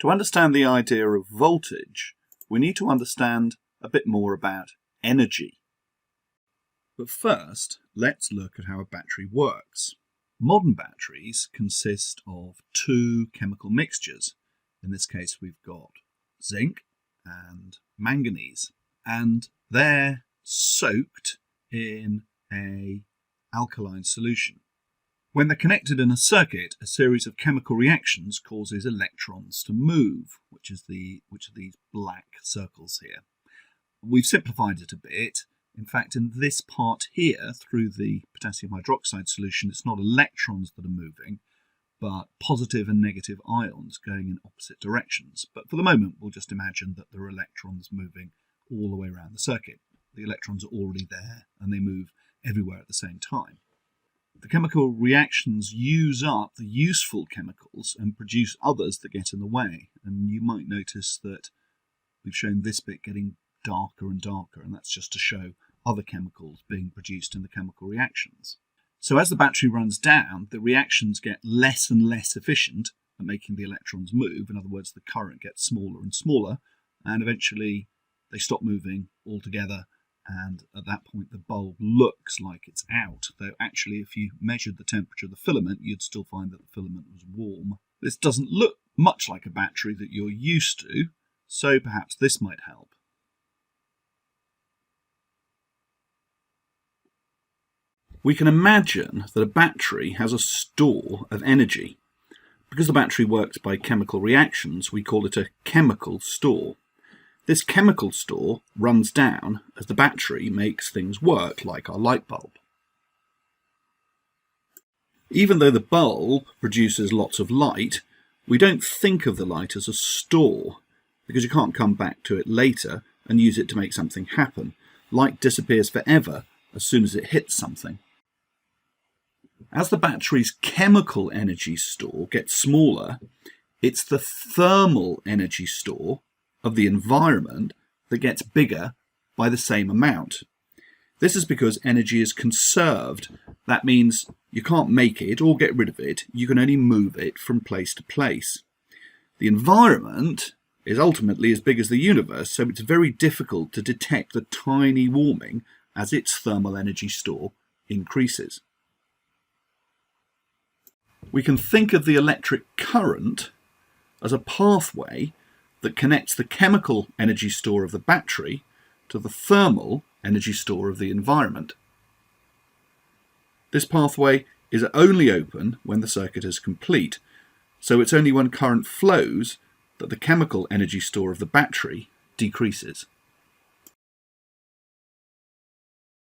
To understand the idea of voltage, we need to understand a bit more about energy. But first, let's look at how a battery works. Modern batteries consist of two chemical mixtures. In this case, we've got zinc and manganese, and they're soaked in an alkaline solution. When they're connected in a circuit, a series of chemical reactions causes electrons to move, which are these black circles here. We've simplified it a bit. In fact, in this part here, through the potassium hydroxide solution, it's not electrons that are moving, but positive and negative ions going in opposite directions. But for the moment, we'll just imagine that there are electrons moving all the way around the circuit. The electrons are already there, and they move everywhere at the same time. The chemical reactions use up the useful chemicals and produce others that get in the way. And you might notice that we've shown this bit getting darker and darker, and that's just to show other chemicals being produced in the chemical reactions. So as the battery runs down, the reactions get less and less efficient at making the electrons move. In other words, the current gets smaller and smaller, and eventually they stop moving altogether. And at that point, the bulb looks like it's out, though actually if you measured the temperature of the filament, you'd still find that the filament was warm. This doesn't look much like a battery that you're used to, so perhaps this might help. We can imagine that a battery has a store of energy. Because the battery works by chemical reactions, we call it a chemical store. This chemical store runs down as the battery makes things work, like our light bulb. Even though the bulb produces lots of light, we don't think of the light as a store, because you can't come back to it later and use it to make something happen. Light disappears forever as soon as it hits something. As the battery's chemical energy store gets smaller, it's the thermal energy store of the environment that gets bigger by the same amount. This is because energy is conserved. That means you can't make it or get rid of it, you can only move it from place to place. The environment is ultimately as big as the universe, so it's very difficult to detect the tiny warming as its thermal energy store increases. We can think of the electric current as a pathway that connects the chemical energy store of the battery to the thermal energy store of the environment. This pathway is only open when the circuit is complete, so it's only when current flows that the chemical energy store of the battery decreases.